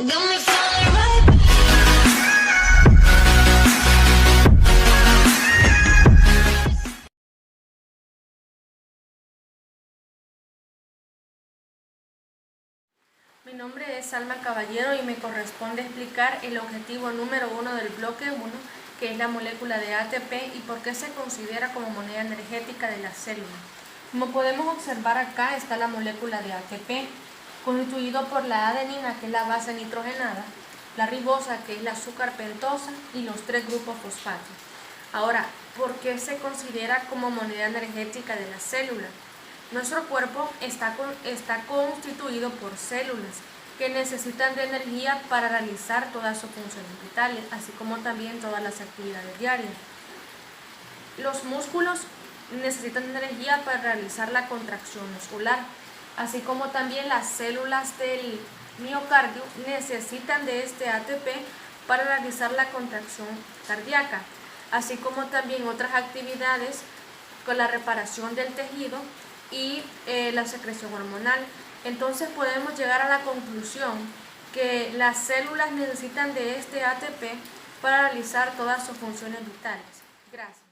Mi nombre es Salma Caballero y me corresponde explicar el objetivo número 1 del bloque 1, que es la molécula de ATP y por qué se considera como moneda energética de la célula. Como podemos observar acá está la molécula de ATP, constituido por la adenina, que es la base nitrogenada, la ribosa, que es la azúcar pentosa, y los 3 grupos fosfato. Ahora, ¿por qué se considera como moneda energética de la célula? Nuestro cuerpo está constituido por células que necesitan de energía para realizar todas sus funciones vitales, así como también todas las actividades diarias. Los músculos necesitan energía para realizar la contracción muscular, así como también las células del miocardio necesitan de este ATP para realizar la contracción cardíaca, así como también otras actividades con la reparación del tejido y la secreción hormonal. Entonces podemos llegar a la conclusión que las células necesitan de este ATP para realizar todas sus funciones vitales. Gracias.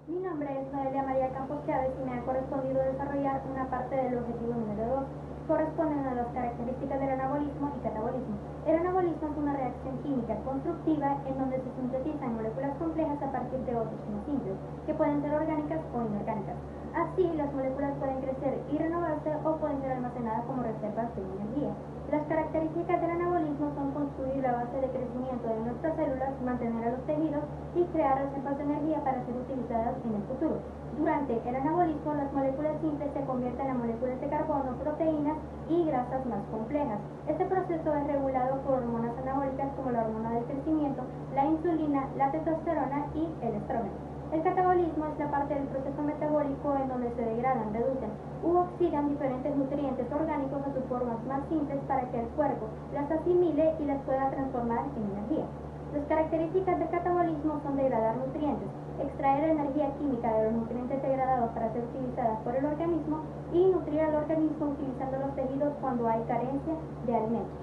Mi nombre es Noelia María Campos Chávez y me ha correspondido desarrollar una parte del objetivo número 2, corresponden a las características del anabolismo y catabolismo. El anabolismo es una reacción química constructiva en donde se sintetizan moléculas complejas a partir de otros más simples, que pueden ser orgánicas o inorgánicas. Así, las moléculas pueden crecer y renovarse o pueden ser almacenadas como reservas de energía. Las características del anabolismo son construir la base de crecimiento de nuestras células, mantener a los tejidos y crear reservas de energía para ser utilizadas en el futuro. Durante el anabolismo, las moléculas simples se convierten en moléculas de carbono, proteínas y grasas más complejas. Este proceso es regulado por hormonas anabólicas como la hormona del crecimiento, la insulina, la testosterona y el estrógeno. El catabolismo es la parte del proceso metabólico en donde se degradan, reducen u oxidan diferentes nutrientes orgánicos a sus formas más simples para que el cuerpo las asimile y las pueda transformar en energía. Las características del catabolismo son degradar nutrientes, extraer energía química de los nutrientes degradados para ser utilizadas por el organismo y nutrir al organismo utilizando los tejidos cuando hay carencia de alimentos.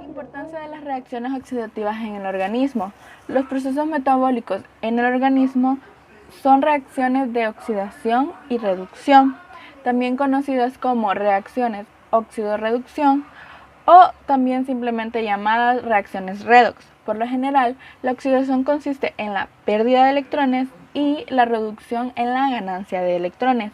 Importancia de las reacciones oxidativas en el organismo. Los procesos metabólicos en el organismo son reacciones de oxidación y reducción, también conocidas como reacciones óxido-reducción o también simplemente llamadas reacciones redox. Por lo general, la oxidación consiste en la pérdida de electrones y la reducción en la ganancia de electrones.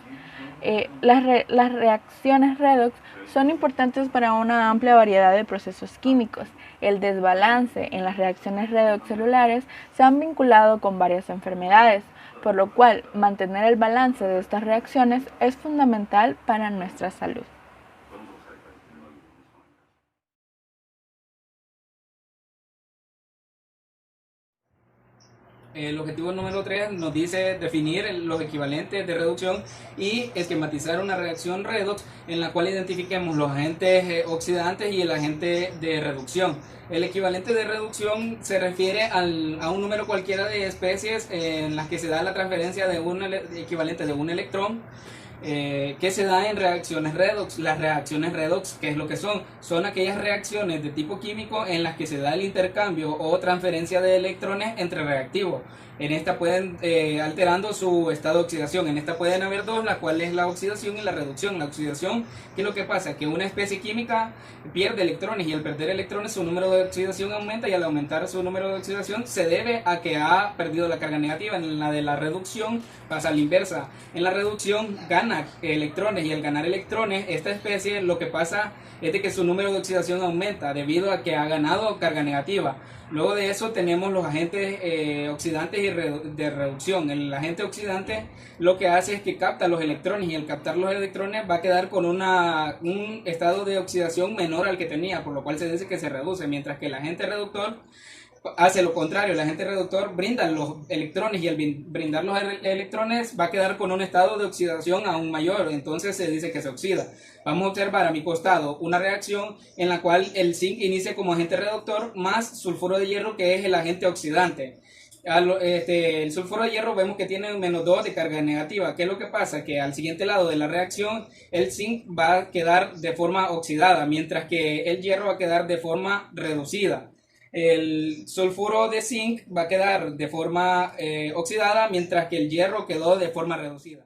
Las reacciones redox son importantes para una amplia variedad de procesos químicos. El desbalance en las reacciones redox celulares se han vinculado con varias enfermedades, por lo cual mantener el balance de estas reacciones es fundamental para nuestra salud. El objetivo número 3 nos dice definir los equivalentes de reducción y esquematizar una reacción redox en la cual identifiquemos los agentes oxidantes y el agente de reducción. El equivalente de reducción se refiere a un número cualquiera de especies en las que se da la transferencia de un equivalente de un electrón que se da en reacciones redox. Las reacciones redox, ¿qué es lo que son? Son aquellas reacciones de tipo químico en las que se da el intercambio o transferencia de electrones entre reactivos. En esta pueden, alterando su estado de oxidación, en esta pueden haber dos, la cual es la oxidación y la reducción. La oxidación, ¿qué es lo que pasa? Que una especie química pierde electrones y al perder electrones su número de oxidación aumenta y al aumentar su número de oxidación se debe a que ha perdido la carga negativa. En la de la reducción pasa a la inversa. En la reducción gana electrones y al ganar electrones esta especie lo que pasa es de que su número de oxidación aumenta debido a que ha ganado carga negativa. Luego de eso tenemos los agentes oxidantes y de reducción. El agente oxidante lo que hace es que capta los electrones y al captar los electrones va a quedar con un estado de oxidación menor al que tenía, por lo cual se dice que se reduce, mientras que el agente reductor hace lo contrario. El agente reductor brinda los electrones y al brindar los electrones va a quedar con un estado de oxidación aún mayor, entonces se dice que se oxida. Vamos a observar a mi costado una reacción en la cual el zinc inicia como agente reductor más sulfuro de hierro, que es el agente oxidante. El sulfuro de hierro vemos que tiene -2 de carga negativa. ¿Qué es lo que pasa? Que al siguiente lado de la reacción el zinc va a quedar de forma oxidada, mientras que el hierro va a quedar de forma reducida. El sulfuro de zinc va a quedar de forma oxidada, mientras que el hierro quedó de forma reducida.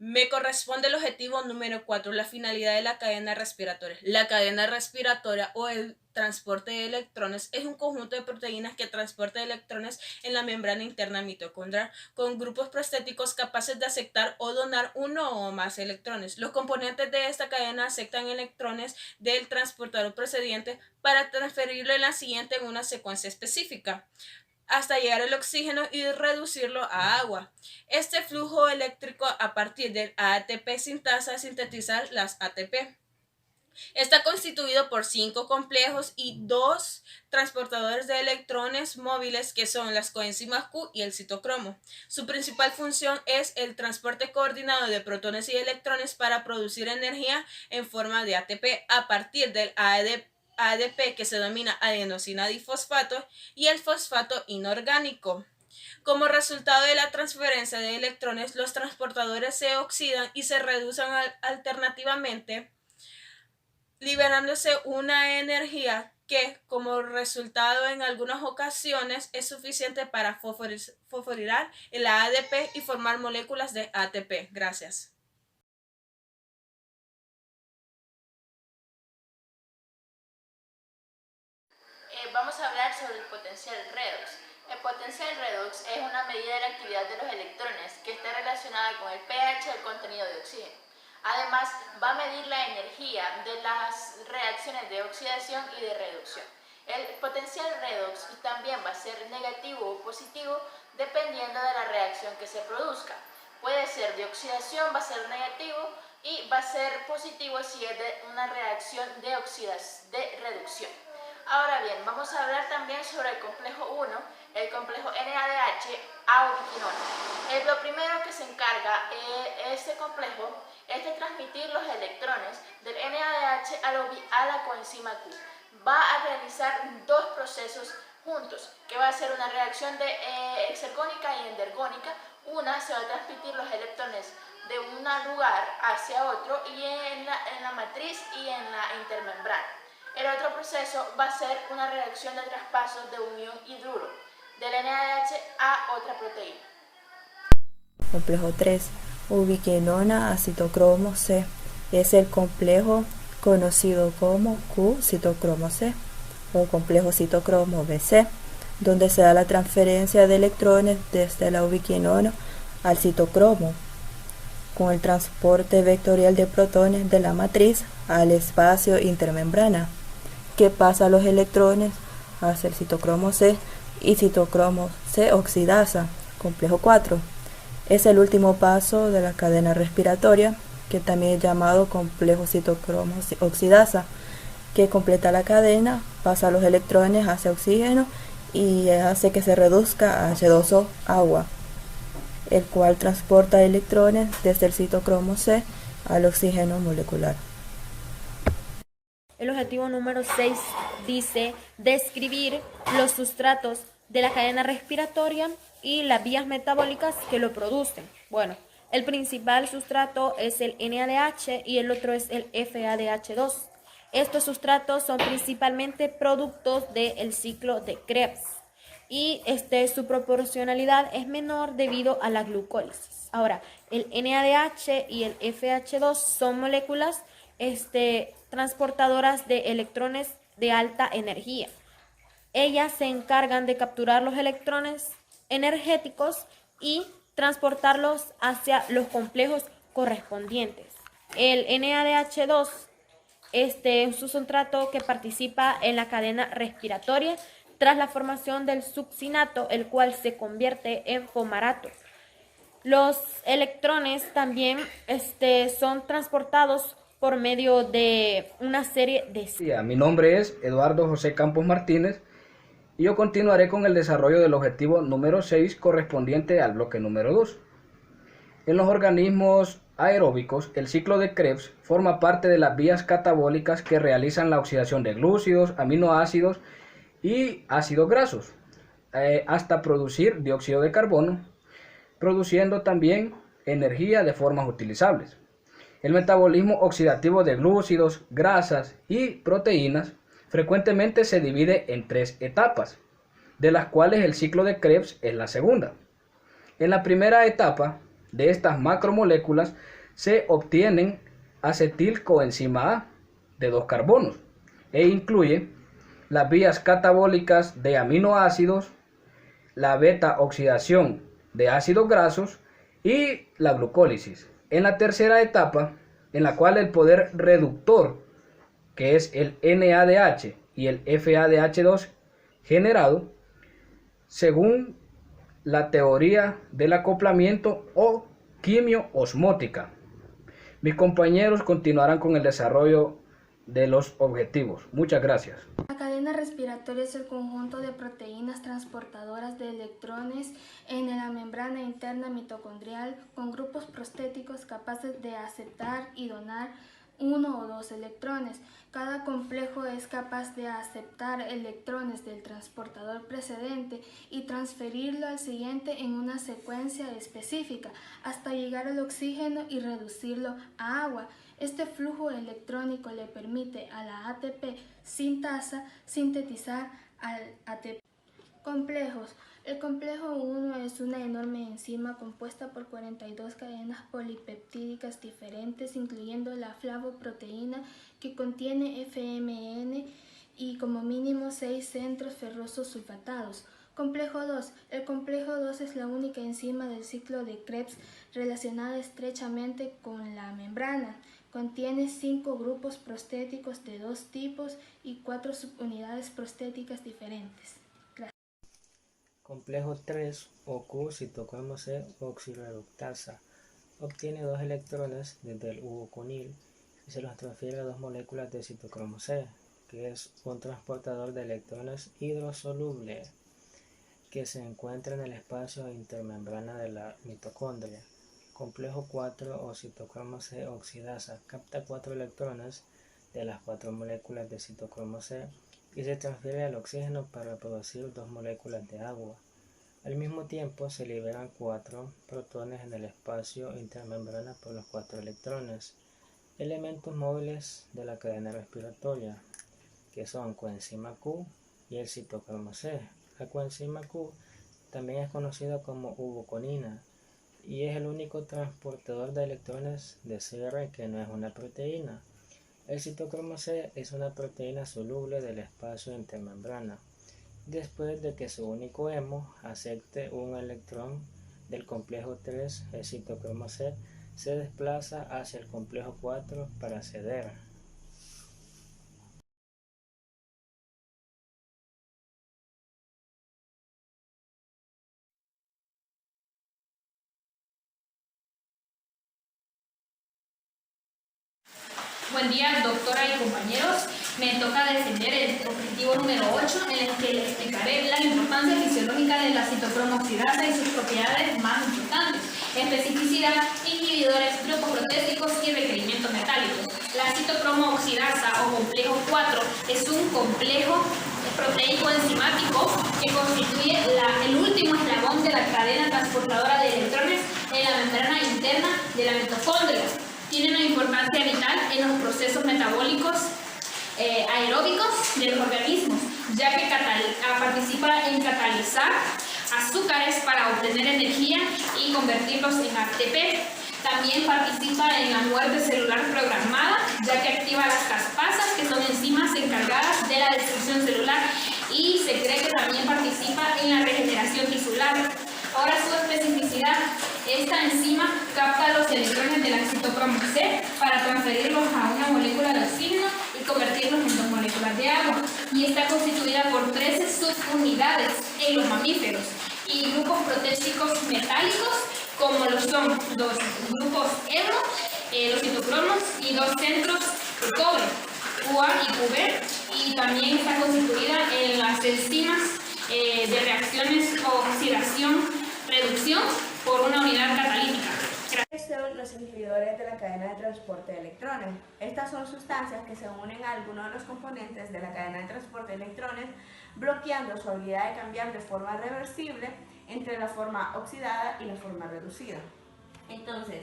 Me corresponde el objetivo número 4, la finalidad de la cadena respiratoria. La cadena respiratoria o el transporte de electrones es un conjunto de proteínas que transporta electrones en la membrana interna mitocondrial con grupos prostéticos capaces de aceptar o donar uno o más electrones. Los componentes de esta cadena aceptan electrones del transportador procediente para transferirlo en la siguiente en una secuencia específica, hasta llegar al oxígeno y reducirlo a agua. Este flujo eléctrico a partir del ATP sintasa sintetizar las ATP. Está constituido por 5 complejos y 2 transportadores de electrones móviles que son las coenzimas Q y el citocromo. Su principal función es el transporte coordinado de protones y electrones para producir energía en forma de ATP a partir del ADP que se denomina adenosina difosfato y el fosfato inorgánico. Como resultado de la transferencia de electrones, los transportadores se oxidan y se reducen alternativamente, liberándose una energía que, como resultado en algunas ocasiones, es suficiente para fosforilar el ADP y formar moléculas de ATP. Gracias. Vamos a hablar sobre el potencial redox. El potencial redox es una medida de la actividad de los electrones que está relacionada con el pH del contenido de oxígeno. Además, va a medir la energía de las reacciones de oxidación y de reducción. El potencial redox también va a ser negativo o positivo dependiendo de la reacción que se produzca. Puede ser de oxidación, va a ser negativo, y va a ser positivo si es de una reacción de reducción. Ahora bien, vamos a hablar también sobre el complejo 1, el complejo NADH A-ubiquinona. Lo primero que se encarga este complejo es de transmitir los electrones del NADH a la coenzima Q. Va a realizar 2 procesos juntos, que va a ser una reacción de exergónica y endergónica. Una se va a transmitir los electrones de un lugar hacia otro y en la matriz y en la intermembrana. El otro proceso va a ser una reacción de traspaso de unión hidruro del NADH a otra proteína. Complejo 3. Ubiquinona a citocromo C. Es el complejo conocido como Q-citocromo C o complejo citocromo BC, donde se da la transferencia de electrones desde la ubiquinona al citocromo, con el transporte vectorial de protones de la matriz al espacio intermembrana, que pasa los electrones hacia el citocromo C y citocromo C oxidasa. Complejo 4. Es el último paso de la cadena respiratoria, que también es llamado complejo citocromo oxidasa, que completa la cadena, pasa los electrones hacia oxígeno y hace que se reduzca a H2O, agua, el cual transporta electrones desde el citocromo C al oxígeno molecular. El objetivo número 6 dice describir los sustratos de la cadena respiratoria y las vías metabólicas que lo producen. Bueno, el principal sustrato es el NADH y el otro es el FADH2. Estos sustratos son principalmente productos del ciclo de Krebs y su proporcionalidad es menor debido a la glucólisis. Ahora, el NADH y el FH2 son moléculas transportadoras de electrones de alta energía. Ellas se encargan de capturar los electrones energéticos y transportarlos hacia los complejos correspondientes. El NADH2 es un sustrato que participa en la cadena respiratoria tras la formación del succinato, el cual se convierte en fumarato. Los electrones también son transportados por medio de una serie de... Mi nombre es Eduardo José Campos Martínez y yo continuaré con el desarrollo del objetivo número 6 correspondiente al bloque número 2. En los organismos aeróbicos, el ciclo de Krebs forma parte de las vías catabólicas que realizan la oxidación de glúcidos, aminoácidos y ácidos grasos, hasta producir dióxido de carbono, produciendo también energía de formas utilizables. El metabolismo oxidativo de glúcidos, grasas y proteínas frecuentemente se divide en 3 etapas, de las cuales el ciclo de Krebs es la segunda. En la primera etapa de estas macromoléculas se obtienen acetilcoenzima A de 2 carbonos e incluye las vías catabólicas de aminoácidos, la beta oxidación de ácidos grasos y la glucólisis. En la tercera etapa, en la cual el poder reductor, que es el NADH y el FADH2 generado, según la teoría del acoplamiento o quimio-osmótica. Mis compañeros continuarán con el desarrollo de los objetivos. Muchas gracias. La cadena respiratoria es el conjunto de proteínas transportadoras de electrones en la membrana interna mitocondrial con grupos prostéticos capaces de aceptar y donar 1 o 2 electrones. Cada complejo es capaz de aceptar electrones del transportador precedente y transferirlo al siguiente en una secuencia específica hasta llegar al oxígeno y reducirlo a agua. Este flujo electrónico le permite a la ATP sintasa sintetizar al ATP. Complejos. El complejo 1 es una enorme enzima compuesta por 42 cadenas polipeptídicas diferentes, incluyendo la flavoproteína que contiene FMN y como mínimo 6 centros ferrosos sulfatados. Complejo 2. El complejo 2 es la única enzima del ciclo de Krebs relacionada estrechamente con la membrana. Contiene 5 grupos prostéticos de 2 tipos y 4 subunidades prostéticas diferentes. Complejo 3 o Q citocromo C oxirreductasa obtiene 2 electrones desde el uroconil y se los transfiere a 2 moléculas de citocromo C, que es un transportador de electrones hidrosoluble que se encuentra en el espacio intermembrana de la mitocondria. Complejo 4 o citocromo C oxidasa capta 4 electrones de las 4 moléculas de citocromo C y se transfiere al oxígeno para producir 2 moléculas de agua. Al mismo tiempo se liberan 4 protones en el espacio intermembrana por los 4 electrones, elementos móviles de la cadena respiratoria, que son coenzima Q y el citocromo C. La coenzima Q también es conocida como uroconina y es el único transportador de electrones de CR que no es una proteína. El citocromo C es una proteína soluble del espacio intermembrana, después de que su único hemo acepte un electrón del complejo 3, el citocromo C se desplaza hacia el complejo 4 para ceder. Buen día, doctora y compañeros. Me toca defender el objetivo número 8, en el que les explicaré la importancia fisiológica de la citocromo oxidasa y sus propiedades más importantes, especificidad, inhibidores, grupos protésticos y requerimientos metálicos. La citocromo oxidasa o complejo 4 es un complejo proteico enzimático que constituye el último eslabón de la cadena transportadora de electrones en la membrana interna de la mitocondria. Tiene una importancia vital en los procesos metabólicos aeróbicos de los organismos, ya que participa en catalizar azúcares para obtener energía y convertirlos en ATP. También participa en la muerte celular programada, ya que activa las caspasas, que son enzimas encargadas de la destrucción celular, y se cree que también participa en la regeneración tisular. Ahora su especificidad. Esta enzima capta los electrones de la citocromo C para transferirlos a una molécula de oxígeno y convertirlos en 2 moléculas de agua, y está constituida por 13 subunidades en los mamíferos y grupos protésticos metálicos, como lo son 2 grupos hemo, los citocromos, y 2 centros de cobre, QA y QB, y también está constituida en las enzimas de reacciones oxidación-reducción por una unidad catalítica. Gracias. inhibidores de la cadena de transporte de electrones. Estas son sustancias que se unen a algunos de los componentes de la cadena de transporte de electrones, bloqueando su habilidad de cambiar de forma reversible entre la forma oxidada y la forma reducida. Entonces,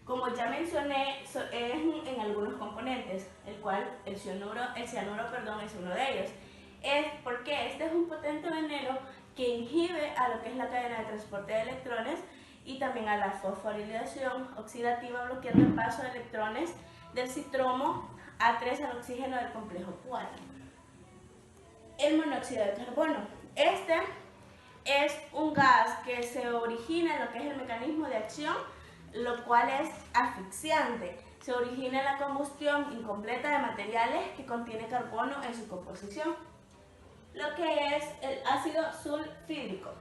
como ya mencioné, es en algunos componentes, el cual el cianuro es uno de ellos. Es porque este es un potente veneno que inhibe a lo que es la cadena de transporte de electrones y también a la fosforilación oxidativa, bloqueando el paso de electrones del citromo A3 al oxígeno del complejo 4. El monóxido de carbono. Este es un gas que se origina en lo que es el mecanismo de acción, lo cual es asfixiante. Se origina en la combustión incompleta de materiales que contiene carbono en su composición. Lo que es el ácido sulfídrico.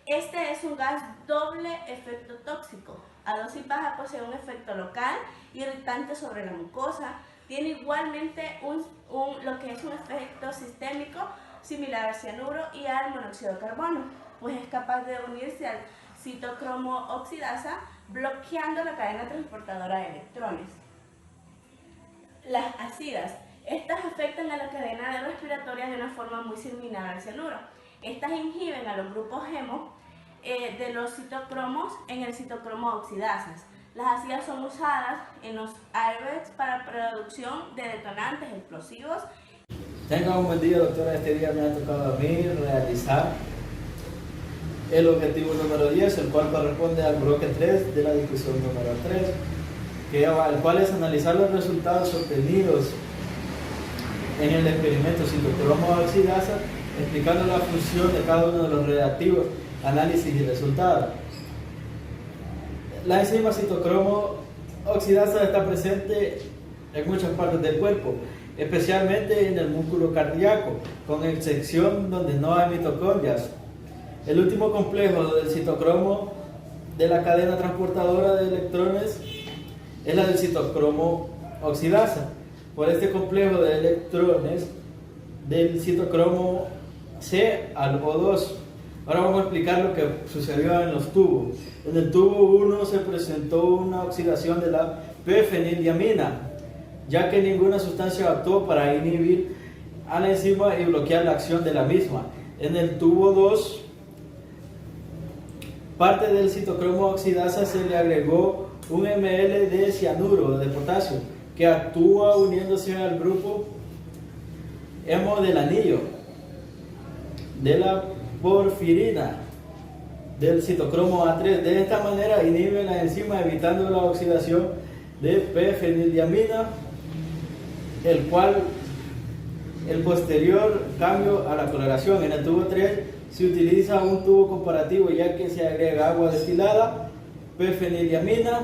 Este es un gas doble efecto tóxico. A dosis baja posee un efecto local irritante sobre la mucosa. Tiene igualmente lo que es un efecto sistémico similar al cianuro y al monóxido de carbono, pues es capaz de unirse al citocromo oxidasa, bloqueando la cadena transportadora de electrones. Las ácidas. Estas afectan a la cadena respiratoria de una forma muy similar al cianuro. Estas inhiben a los grupos hemo de los citocromos en el citocromo oxidasas. Las ácidas son usadas en los airbags para producción de detonantes explosivos. Tenga un buen día, doctora. Este día me ha tocado a mí realizar el objetivo número 10, el cual corresponde al bloque 3 de la discusión número 3, el cual es analizar los resultados obtenidos en el experimento citocromo oxidasa, explicando la función de cada uno de los reactivos, análisis y resultados. La enzima citocromo oxidasa está presente en muchas partes del cuerpo, especialmente en el músculo cardíaco, con excepción donde no hay mitocondrias. El último complejo del citocromo de la cadena transportadora de electrones es la del citocromo oxidasa. Por este complejo de electrones del citocromo C al O2. Ahora vamos a explicar lo que sucedió en los tubos. En el tubo 1 se presentó una oxidación de la p-fenildiamina, ya que ninguna sustancia actuó para inhibir a la enzima y bloquear la acción de la misma. En el tubo 2, parte del citocromo oxidasa se le agregó 1 ml de cianuro de potasio, que actúa uniéndose al grupo hemo del anillo de la porfirina del citocromo A3. De esta manera inhibe la enzima, evitando la oxidación de p-fenildiamina, el posterior cambio a la coloración. En el tubo 3 se utiliza un tubo comparativo, ya que se agrega agua destilada, p-fenildiamina,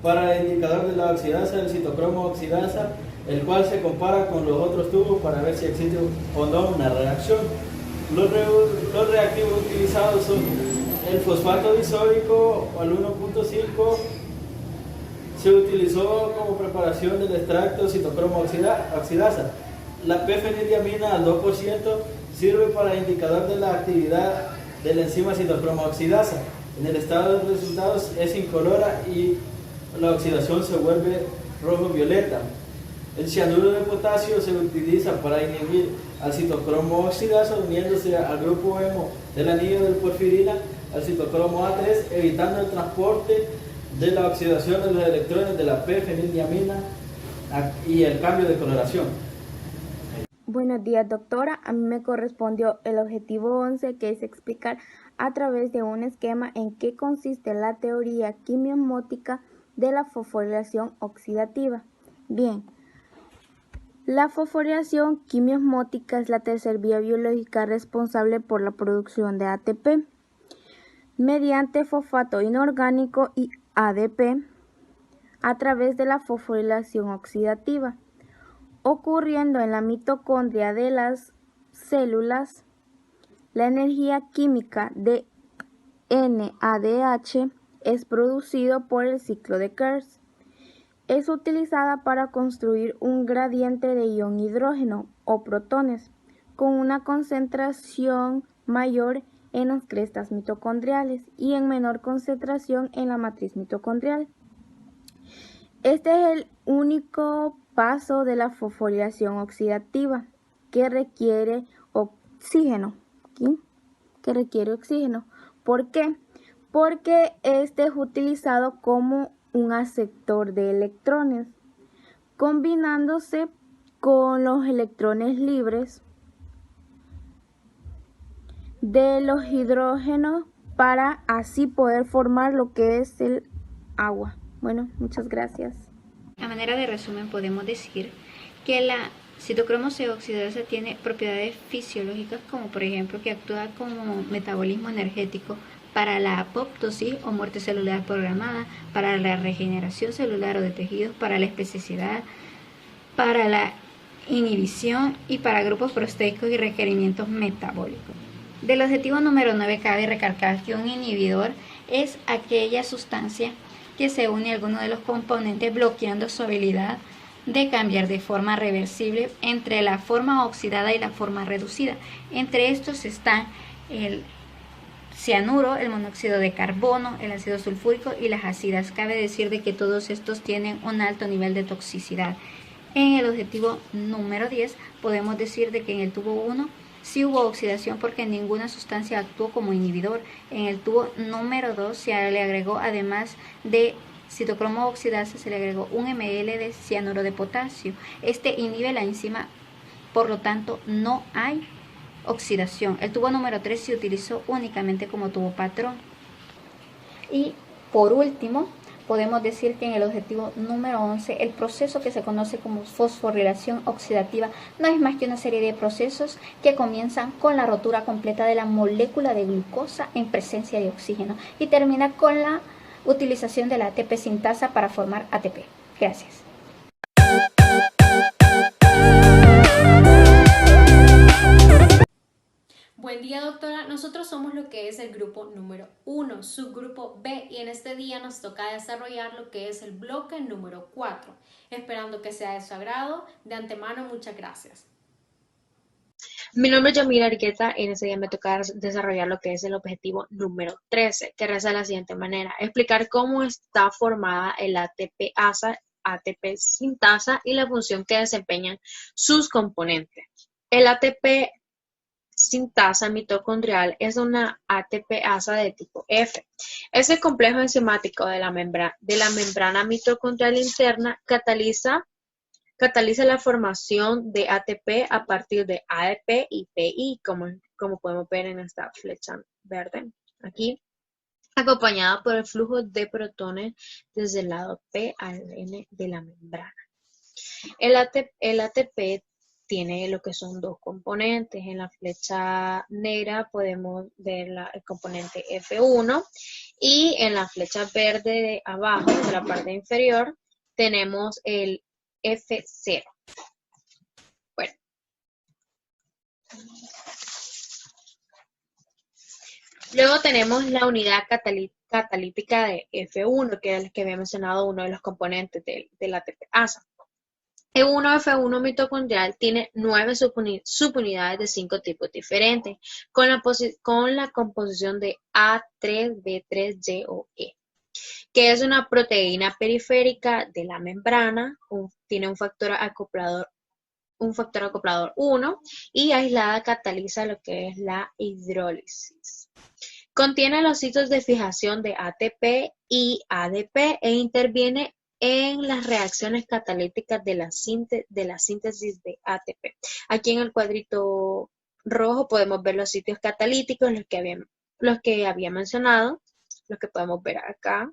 para el indicador de la oxidasa del citocromo oxidasa, el cual se compara con los otros tubos para ver si existe o no una reacción. Los reactivos utilizados son el fosfato disódico al 1.5, se utilizó como preparación del extracto citocromo oxidasa. La p-fenildiamina al 2% sirve para indicador de la actividad de la enzima citocromo oxidasa. En el estado de resultados es incolora y la oxidación se vuelve rojo-violeta. El cianuro de potasio se utiliza para inhibir al citocromo oxidasa, uniéndose al grupo hemo del anillo del porfirina al citocromo A3, evitando el transporte de la oxidación de los electrones de la p-fenildiamina y el cambio de coloración. Buenos días, doctora. A mí me correspondió el objetivo 11, que es explicar a través de un esquema en qué consiste la teoría quimiosmótica de la fosforilación oxidativa. Bien, la fosforilación quimiosmótica es la tercera vía biológica responsable por la producción de ATP mediante fosfato inorgánico y ADP a través de la fosforilación oxidativa, ocurriendo en la mitocondria de las células. La energía química de NADH es producido por el ciclo de Krebs. Es utilizada para construir un gradiente de ion hidrógeno o protones con una concentración mayor en las crestas mitocondriales y en menor concentración en la matriz mitocondrial. Este es el único paso de la fosforilación oxidativa que requiere oxígeno. ¿Sí? Que requiere oxígeno. ¿Por qué? Porque este es utilizado como un aceptor de electrones, combinándose con los electrones libres de los hidrógenos para así poder formar lo que es el agua. Bueno, muchas gracias. A manera de resumen podemos decir que la citocromo C oxidasa tiene propiedades fisiológicas como por ejemplo que actúa como metabolismo energético para la apoptosis o muerte celular programada, para la regeneración celular o de tejidos, para la especificidad, para la inhibición y para grupos proteicos y requerimientos metabólicos. Del objetivo número 9 cabe recalcar que un inhibidor es aquella sustancia que se une a alguno de los componentes bloqueando su habilidad de cambiar de forma reversible entre la forma oxidada y la forma reducida. Entre estos están el cianuro, el monóxido de carbono, el ácido sulfúrico y las ácidas. Cabe decir de que todos estos tienen un alto nivel de toxicidad. En el objetivo número 10 podemos decir de que en el tubo 1 sí hubo oxidación porque ninguna sustancia actuó como inhibidor. En el tubo número 2 se le agregó, además de citocromo oxidasa, se le agregó 1 ml de cianuro de potasio. Este inhibe la enzima, por lo tanto no hay oxidación. El tubo número 3 se utilizó únicamente como tubo patrón. Y por último, podemos decir que en el objetivo número 11, el proceso que se conoce como fosforilación oxidativa no es más que una serie de procesos que comienzan con la rotura completa de la molécula de glucosa en presencia de oxígeno y termina con la utilización de la ATP sintasa para formar ATP. Gracias. Buen día, doctora. Nosotros somos lo que es el grupo número 1, subgrupo B, y en este día nos toca desarrollar lo que es el bloque número 4. Esperando que sea de su agrado, de antemano muchas gracias. Mi nombre es Yamira Argueta y en este día me toca desarrollar lo que es el objetivo número 13, que reza de la siguiente manera: explicar cómo está formada el ATP-ASA, ATP sintasa y la función que desempeñan sus componentes. El ATP sintasa mitocondrial es una ATP-ASA de tipo F. Ese complejo enzimático de la membrana mitocondrial interna cataliza la formación de ATP a partir de ADP y PI, como podemos ver en esta flecha verde aquí, acompañada por el flujo de protones desde el lado P al N de la membrana. El ATP tiene lo que son dos componentes. En la flecha negra podemos ver el componente F1 y en la flecha verde de abajo, de la parte inferior, tenemos el F0. Bueno. Luego tenemos la unidad catalítica de F1, que es el que había mencionado, uno de los componentes del ATP-ASA. E1F1 mitocondrial tiene 9 subunidades de 5 tipos diferentes, con la composición de A3, B3, Y o E, que es una proteína periférica de la membrana, tiene un factor acoplador 1 y aislada cataliza lo que es la hidrólisis. Contiene los sitios de fijación de ATP y ADP e interviene en las reacciones catalíticas de la síntesis de ATP. Aquí en el cuadrito rojo podemos ver los sitios catalíticos, los que había mencionado, los que podemos ver acá.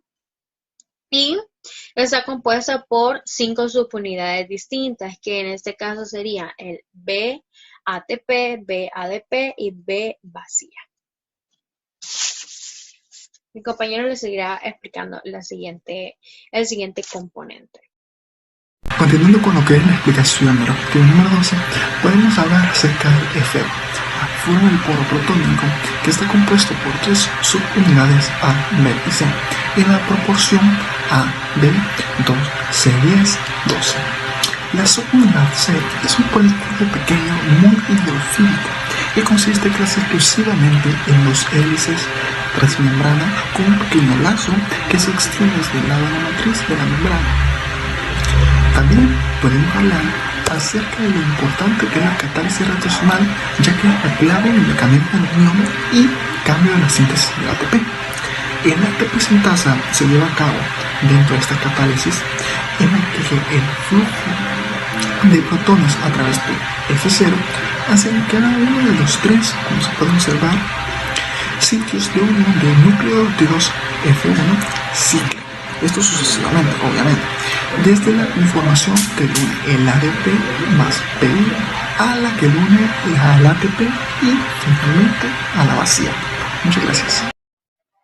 Y está compuesta por 5 subunidades distintas, que en este caso sería el B-ATP, B-ADP y B-vacía. Mi compañero le seguirá explicando el siguiente componente. Continuando con lo que es la explicación del objetivo número 12, podemos hablar acerca del F. Forma el poro protónico, que está compuesto por 3 subunidades A, B y C, y la proporción A, B, 2, C10, 12. La subunidad C es un político pequeño muy hidrofílico que consiste casi exclusivamente en los hélices transmembrana con un pequeño lazo que se extiende desde el lado de la matriz de la membrana. También podemos hablar acerca de lo importante que es la catálisis reaccional, ya que es la clave en el mecanismo de unión y cambio de la síntesis de ATP. En la ATP sintasa se lleva a cabo dentro de esta catálisis en la que el flujo de protones a través de F0 hacen cada uno de los tres, como se puede observar, sitios de unión de nucleótidos F1 ciclo. Esto sucesivamente, obviamente, desde la conformación que une el ADP más PI a la que une al ATP y finalmente a la vacía. Muchas gracias.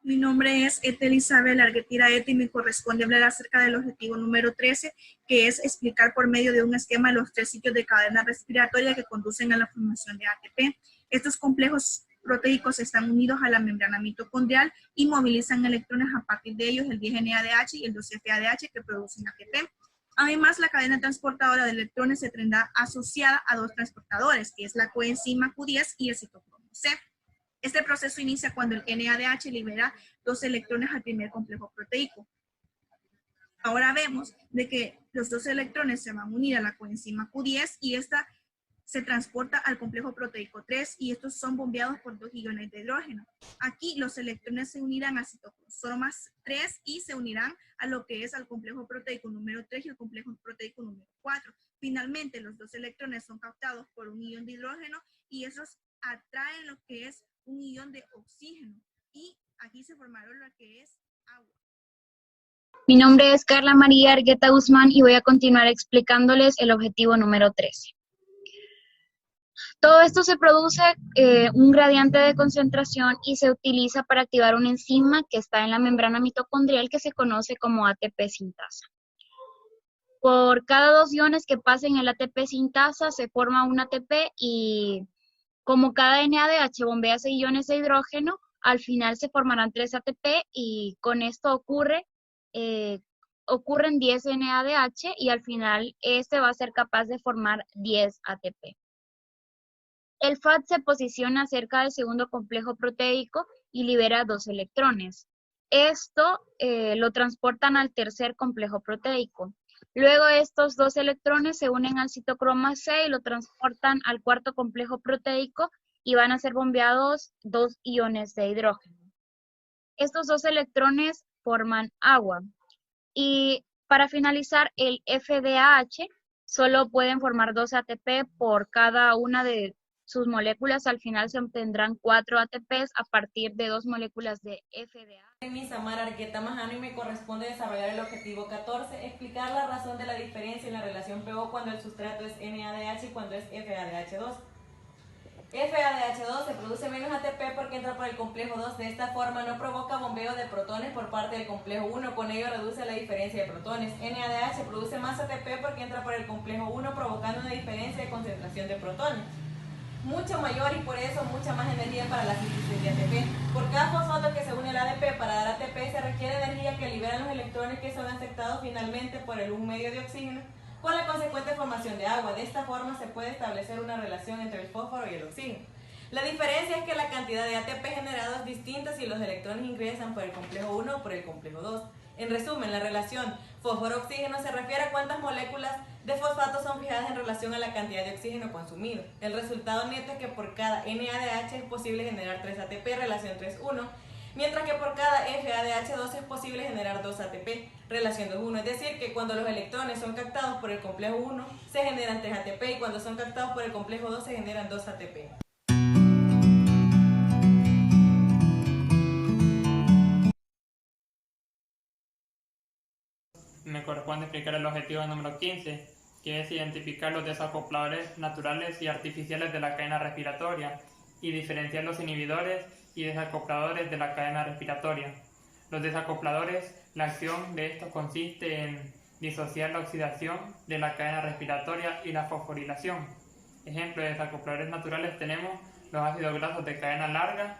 Mi nombre es Elizabeth Larguetira y me corresponde hablar acerca del objetivo número 13, que es explicar por medio de un esquema los tres sitios de cadena respiratoria que conducen a la formación de ATP. Estos complejos proteicos están unidos a la membrana mitocondrial y movilizan electrones a partir de ellos el 10-NADH y el 2-FADH que producen ATP. Además, la cadena transportadora de electrones se tendrá asociada a dos transportadores, que es la coenzima Q10 y el citocromo C. Este proceso inicia cuando el NADH libera dos electrones al primer complejo proteico. Ahora vemos de que los dos electrones se van a unir a la coenzima Q10 y esta se transporta al complejo proteico 3 y estos son bombeados por dos iones de hidrógeno. Aquí los electrones se unirán al citocromo 3 y se unirán a lo que es al complejo proteico número 3 y el complejo proteico número 4. Finalmente, los dos electrones son captados por un ion de hidrógeno y esos atraen lo que es un ion de oxígeno y aquí se formaron lo que es agua. Mi nombre es Carla María Argueta Guzmán y voy a continuar explicándoles el objetivo número 13. Todo esto se produce un gradiente de concentración y se utiliza para activar una enzima que está en la membrana mitocondrial que se conoce como ATP sintasa. Por cada dos iones que pasen el ATP sintasa se forma un ATP y como cada NADH bombea 6 iones de hidrógeno, al final se formarán 3 ATP y con esto ocurren 10 NADH y al final este va a ser capaz de formar 10 ATP. El FAD se posiciona cerca del segundo complejo proteico y libera 2 electrones. Esto lo transportan al tercer complejo proteico. Luego estos 2 electrones se unen al citocromo C y lo transportan al cuarto complejo proteico y van a ser bombeados 2 iones de hidrógeno. Estos 2 electrones forman agua. Y para finalizar, el FDAH solo pueden formar 2 ATP por cada una de sus moléculas. Al final se obtendrán 4 ATPs a partir de 2 moléculas de FDA. Soy Misamara Argueta Majano y me corresponde desarrollar el objetivo 14, explicar la razón de la diferencia en la relación pH cuando el sustrato es NADH y cuando es FADH2. FADH2 se produce menos ATP porque entra por el complejo 2. De esta forma no provoca bombeo de protones por parte del complejo 1, con ello reduce la diferencia de protones. NADH produce más ATP porque entra por el complejo 1 provocando una diferencia de concentración de protones mucho mayor y por eso mucha más energía para la síntesis de ATP. Por cada fosfato que se une al ADP para dar ATP se requiere energía que liberan los electrones que son aceptados finalmente por el un medio de oxígeno con la consecuente formación de agua. De esta forma se puede establecer una relación entre el fósforo y el oxígeno. La diferencia es que la cantidad de ATP generado es distinta si los electrones ingresan por el complejo 1 o por el complejo 2. En resumen, la relación fósforo-oxígeno se refiere a cuántas moléculas de fosfato son fijadas en relación a la cantidad de oxígeno consumido. El resultado neto es que por cada NADH es posible generar 3 ATP, relación 3:1, mientras que por cada FADH2 es posible generar 2 ATP, relación 2:1. Es decir, que cuando los electrones son captados por el complejo 1 se generan 3 ATP y cuando son captados por el complejo 2 se generan 2 ATP. Me corresponde explicar el objetivo número 15, que es identificar los desacopladores naturales y artificiales de la cadena respiratoria y diferenciar los inhibidores y desacopladores de la cadena respiratoria. Los desacopladores, la acción de estos consiste en disociar la oxidación de la cadena respiratoria y la fosforilación. Ejemplo de desacopladores naturales tenemos los ácidos grasos de cadena larga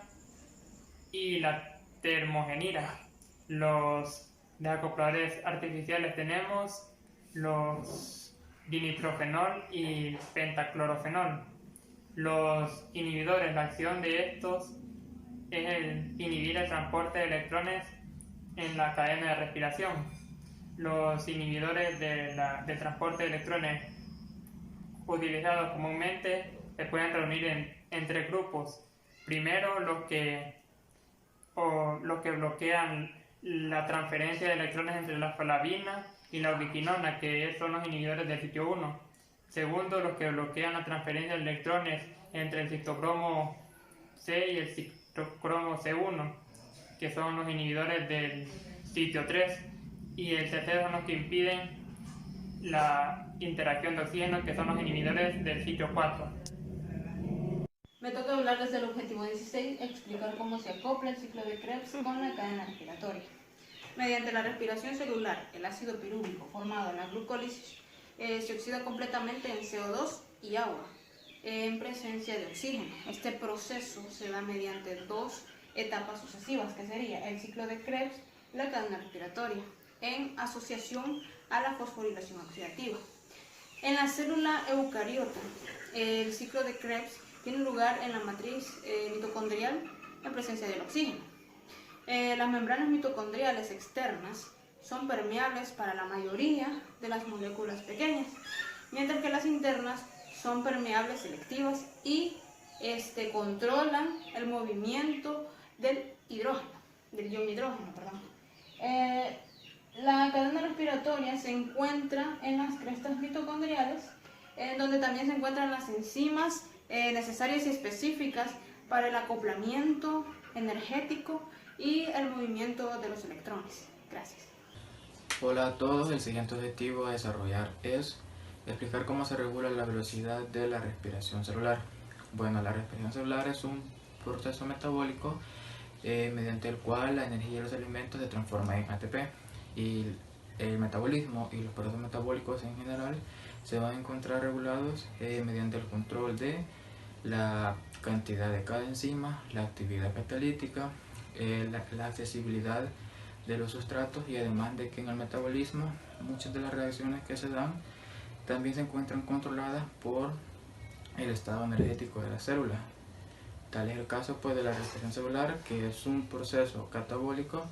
y la termogenira. Los desacopladores artificiales tenemos los dinitrofenol y pentaclorofenol. Los inhibidores, la acción de estos es inhibir el transporte de electrones en la cadena de respiración. Los inhibidores del transporte de electrones utilizados comúnmente se pueden reunir en tres grupos. Primero, los que bloquean la transferencia de electrones entre la flavina y la ubiquinona, que son los inhibidores del sitio 1. Segundo, los que bloquean la transferencia de electrones entre el citocromo C y el citocromo C1, que son los inhibidores del sitio 3. Y el tercero son los que impiden la interacción de oxígeno, que son los inhibidores del sitio 4. Me toca hablar desde el objetivo 16, explicar cómo se acopla el ciclo de Krebs con la cadena respiratoria. Mediante la respiración celular, el ácido pirúvico formado en la glucólisis se oxida completamente en CO2 y agua en presencia de oxígeno. Este proceso se da mediante dos etapas sucesivas, que sería el ciclo de Krebs y la cadena respiratoria, en asociación a la fosforilación oxidativa. En la célula eucariota, el ciclo de Krebs tiene lugar en la matriz mitocondrial en presencia del oxígeno. Las membranas mitocondriales externas son permeables para la mayoría de las moléculas pequeñas, mientras que las internas son permeables selectivas y controlan el movimiento del ion hidrógeno. La cadena respiratoria se encuentra en las crestas mitocondriales, donde también se encuentran las enzimas necesarias y específicas para el acoplamiento energético y el movimiento de los electrones. Gracias. Hola a todos, el siguiente objetivo a desarrollar es explicar cómo se regula la velocidad de la respiración celular. Bueno, la respiración celular es un proceso metabólico mediante el cual la energía de los alimentos se transforma en ATP, y el metabolismo y los procesos metabólicos en general se van a encontrar regulados mediante el control de la cantidad de cada enzima, la actividad catalítica, la accesibilidad de los sustratos, y además de que en el metabolismo muchas de las reacciones que se dan también se encuentran controladas por el estado energético de la célula. Tal es el caso pues de la respiración celular, que es un proceso catabólico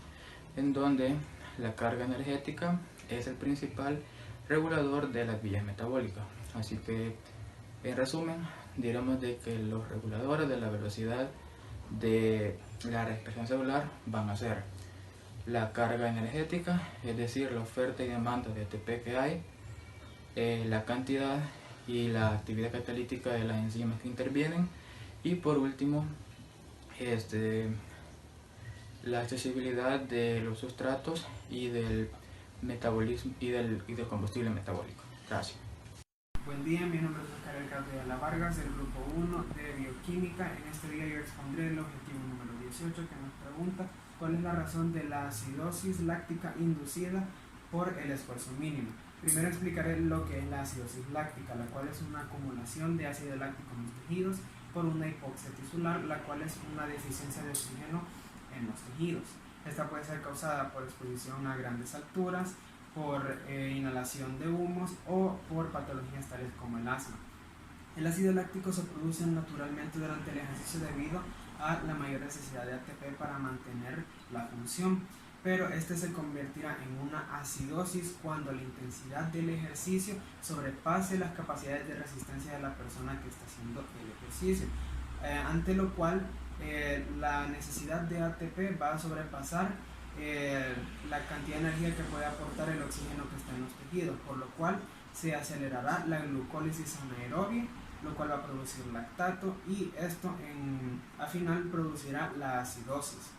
en donde la carga energética es el principal regulador de las vías metabólicas. Así que, en resumen, diremos de que los reguladores de la velocidad de la respiración celular van a ser la carga energética, es decir, la oferta y demanda de ATP que hay, la cantidad y la actividad catalítica de las enzimas que intervienen, y por último, la accesibilidad de los sustratos y del metabolismo y del combustible metabólico. Gracias. Buen día, mi nombre es Oscar Gabriela Vargas del grupo 1 de Bioquímica. En este día yo expondré el objetivo número 18, que nos pregunta cuál es la razón de la acidosis láctica inducida por el esfuerzo mínimo. Primero explicaré lo que es la acidosis láctica, la cual es una acumulación de ácido láctico en los tejidos por una hipoxia tisular, la cual es una deficiencia de oxígeno en los tejidos. Esta puede ser causada por exposición a grandes alturas, por inhalación de humos o por patologías tales como el asma. El ácido láctico se produce naturalmente durante el ejercicio debido a la mayor necesidad de ATP para mantener la función, pero este se convertirá en una acidosis cuando la intensidad del ejercicio sobrepase las capacidades de resistencia de la persona que está haciendo el ejercicio, ante lo cual la necesidad de ATP va a sobrepasar la cantidad de energía que puede aportar el oxígeno que está en los tejidos, por lo cual se acelerará la glucólisis anaerobia, lo cual va a producir lactato, y esto al final producirá la acidosis.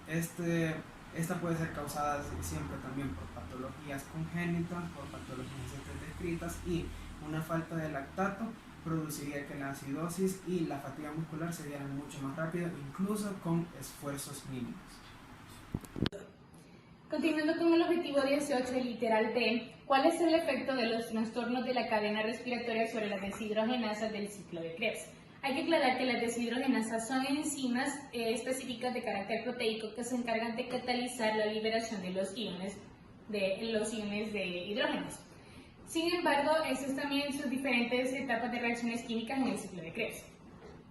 Esta puede ser causada siempre también por patologías congénitas, por patologías descritas, y una falta de lactato produciría que la acidosis y la fatiga muscular se dieran mucho más rápido, incluso con esfuerzos mínimos. Continuando con el objetivo 18, literal B, ¿cuál es el efecto de los trastornos de la cadena respiratoria sobre las deshidrogenasas del ciclo de Krebs? Hay que aclarar que las deshidrogenasas son enzimas específicas de carácter proteico que se encargan de catalizar la liberación de los iones de hidrógenos. Sin embargo, estas también sus diferentes etapas de reacciones químicas en el ciclo de Krebs.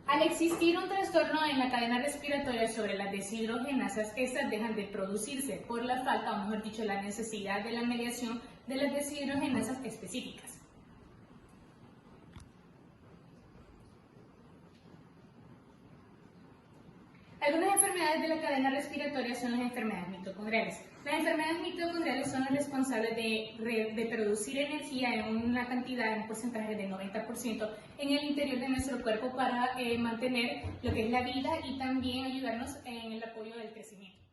Al existir un trastorno en la cadena respiratoria sobre las deshidrogenasas, estas dejan de producirse por la falta, o mejor dicho, la necesidad de la mediación de las deshidrogenasas específicas. Algunas enfermedades de la cadena respiratoria son las enfermedades mitocondriales. Las enfermedades mitocondriales son las responsables de producir energía en una cantidad, en un porcentaje del 90% en el interior de nuestro cuerpo para mantener lo que es la vida y también ayudarnos en el apoyo del crecimiento.